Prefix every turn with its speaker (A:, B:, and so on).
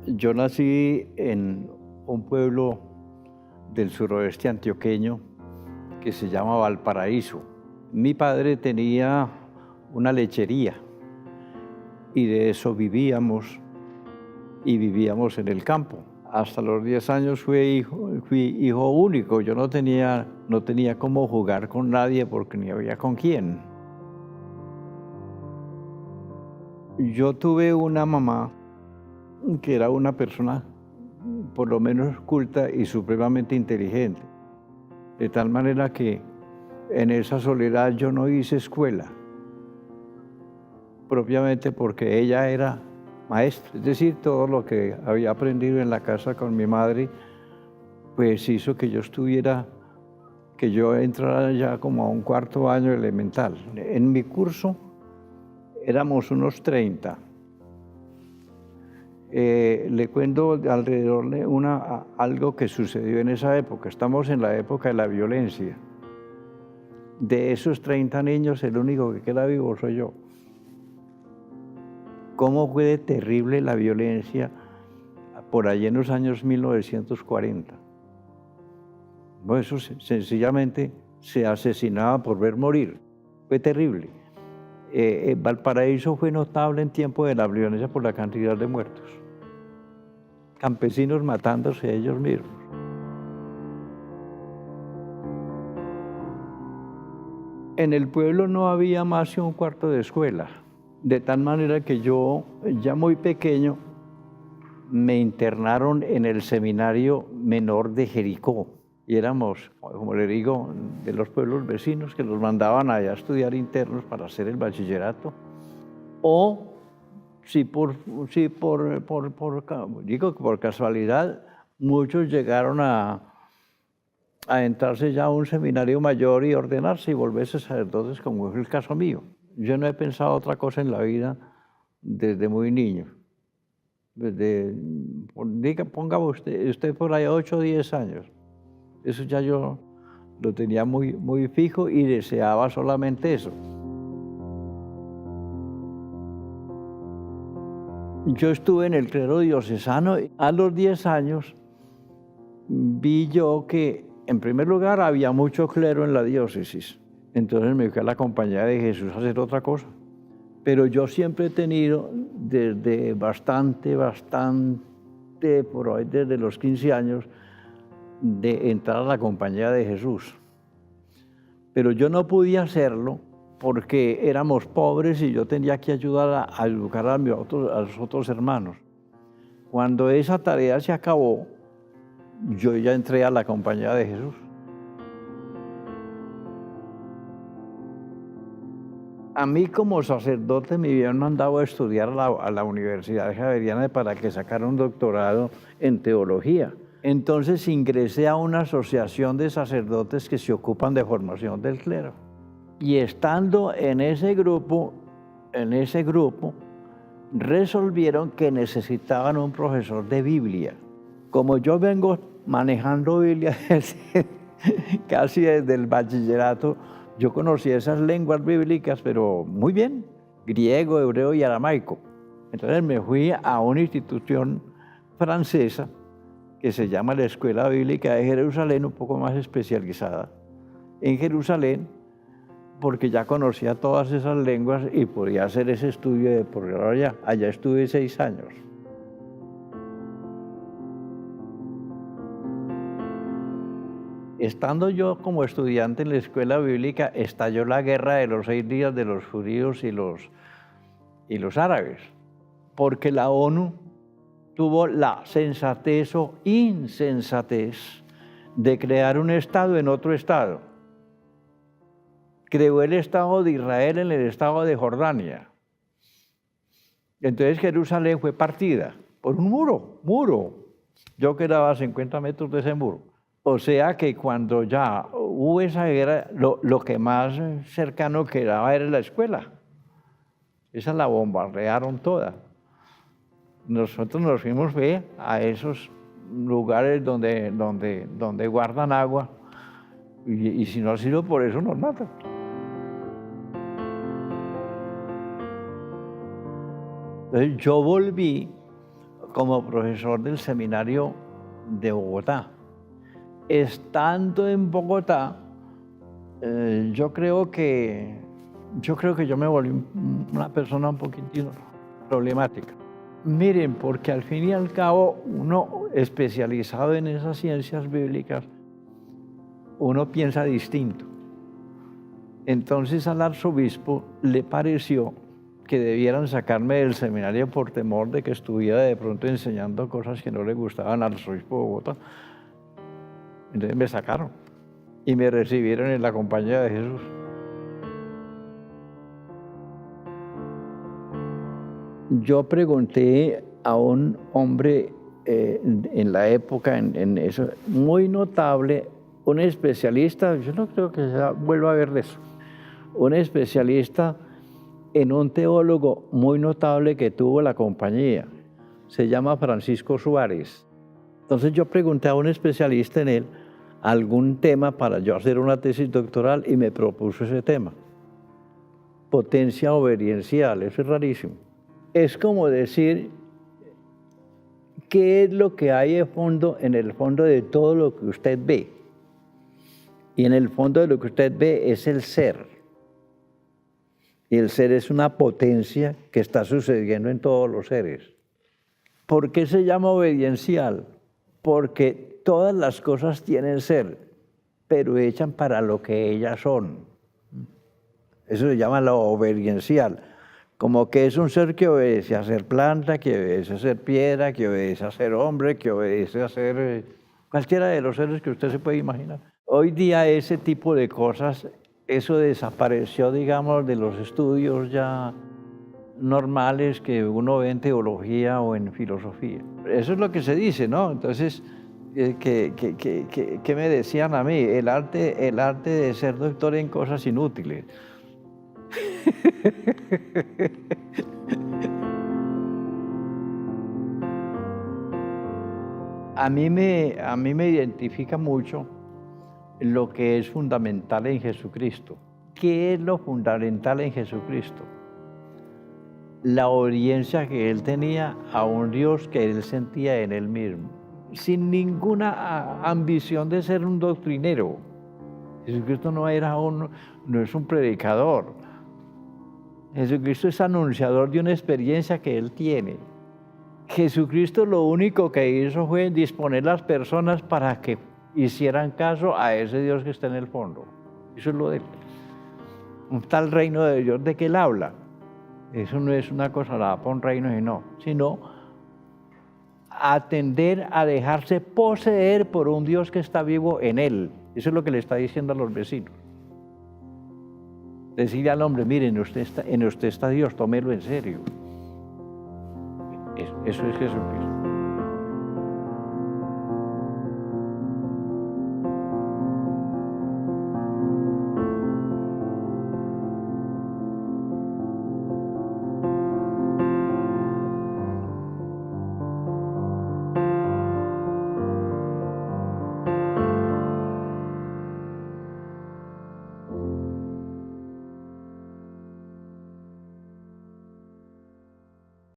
A: Yo nací en un pueblo del suroeste antioqueño que se llama Valparaíso. Mi padre tenía una lechería y de eso vivíamos y vivíamos en el campo. Hasta los 10 años fui hijo único. Yo no tenía cómo jugar con nadie porque ni había con quién. Yo tuve una mamá que era una persona por lo menos culta y supremamente inteligente. De tal manera que en esa soledad yo no hice escuela, propiamente porque ella era maestra. Es decir, todo lo que había aprendido en la casa con mi madre, pues hizo que yo entrara ya como a un cuarto año elemental. En mi curso éramos unos 30. Le cuento alrededor de algo que sucedió en esa época. Estamos en la época de la violencia. De esos 30 niños, el único que queda vivo soy yo. ¿Cómo fue de terrible la violencia por allí en los años 1940? No, eso sencillamente se asesinaba por ver morir. Fue terrible. Valparaíso fue notable en tiempo de la violencia por la cantidad de muertos. Campesinos matándose ellos mismos. En el pueblo no había más que un cuarto de escuela, de tal manera que yo, ya muy pequeño, me internaron en el seminario menor de Jericó. Y éramos, como le digo, de los pueblos vecinos que los mandaban allá a estudiar internos para hacer el bachillerato. O si por casualidad, muchos llegaron a entrarse ya a un seminario mayor y ordenarse y volverse sacerdotes, como es el caso mío. Yo no he pensado otra cosa en la vida desde muy niño. Ponga usted por ahí 8 o 10 años. Eso ya yo lo tenía muy, muy fijo y deseaba solamente eso. Yo estuve en el clero diocesano. A los 10 años vi yo que, en primer lugar, había mucho clero en la diócesis. Entonces me fui a la Compañía de Jesús a hacer otra cosa. Pero yo siempre he tenido, desde bastante, por ahí desde los 15 años, de entrar a la Compañía de Jesús. Pero yo no podía hacerlo porque éramos pobres y yo tenía que ayudar a educar a los otros hermanos. Cuando esa tarea se acabó, yo ya entré a la Compañía de Jesús. A mí como sacerdote me habían mandado a estudiar a la Universidad Javeriana para que sacara un doctorado en teología. Entonces ingresé a una asociación de sacerdotes que se ocupan de formación del clero. Y estando en ese grupo, resolvieron que necesitaban un profesor de Biblia. Como yo vengo manejando Biblia casi desde el bachillerato, yo conocí esas lenguas bíblicas, pero muy bien, griego, hebreo y aramaico. Entonces me fui a una institución francesa que se llama la Escuela Bíblica de Jerusalén, un poco más especializada en Jerusalén, porque ya conocía todas esas lenguas y podía hacer ese estudio de posgrado allá. Allá estuve 6 años. Estando yo como estudiante en la escuela bíblica, estalló la guerra de los 6 días de los judíos y los árabes, porque la ONU tuvo la sensatez o insensatez de crear un Estado en otro Estado. Creó el Estado de Israel en el Estado de Jordania. Entonces Jerusalén fue partida por un muro. Yo quedaba a 50 metros de ese muro. O sea que cuando ya hubo esa guerra, lo que más cercano quedaba era la escuela. Esa la bombardearon toda. Nosotros nos fuimos a esos lugares donde guardan agua y si no ha sido por eso nos matan. Entonces yo volví como profesor del seminario de Bogotá. Estando en Bogotá, yo creo que yo me volví una persona un poquitito problemática. Miren, porque al fin y al cabo, uno especializado en esas ciencias bíblicas, uno piensa distinto. Entonces al arzobispo le pareció que debieran sacarme del seminario por temor de que estuviera de pronto enseñando cosas que no le gustaban al arzobispo de Bogotá. Entonces me sacaron y me recibieron en la compañía de Jesús. Yo pregunté a un hombre en la época, en eso, muy notable, un especialista, yo no creo que vuelva a ver de eso, un especialista en un teólogo muy notable que tuvo la compañía, se llama Francisco Suárez. Entonces yo pregunté a un especialista en él algún tema para yo hacer una tesis doctoral y me propuso ese tema. Potencia obediencial, eso es rarísimo. Es como decir, ¿qué es lo que hay de fondo, en el fondo de todo lo que usted ve? Y en el fondo de lo que usted ve es el ser. Y el ser es una potencia que está sucediendo en todos los seres. ¿Por qué se llama obediencial? Porque todas las cosas tienen ser, pero echan para lo que ellas son. Eso se llama lo obediencial. Como que es un ser que obedece a ser planta, que obedece a ser piedra, que obedece a ser hombre, que obedece a ser cualquiera de los seres que usted se puede imaginar. Hoy día ese tipo de cosas, eso desapareció, digamos, de los estudios ya normales que uno ve en teología o en filosofía. Eso es lo que se dice, ¿no? Entonces, ¿qué me decían a mí? El arte de ser doctor en cosas inútiles. A mí me identifica mucho lo que es fundamental en Jesucristo. ¿Qué es lo fundamental en Jesucristo? La obediencia que él tenía a un Dios que él sentía en él mismo, sin ninguna ambición de ser un doctrinero. Jesucristo no es un predicador. Jesucristo es anunciador de una experiencia que él tiene. Jesucristo lo único que hizo fue disponer las personas para que hicieran caso a ese Dios que está en el fondo. Eso es lo de él. Un tal reino de Dios de que él habla. Eso no es una cosa dada para un reino, sino atender a dejarse poseer por un Dios que está vivo en él. Eso es lo que le está diciendo a los vecinos. Decirle al hombre, miren, en usted está Dios, tómelo en serio. Eso es Jesucristo.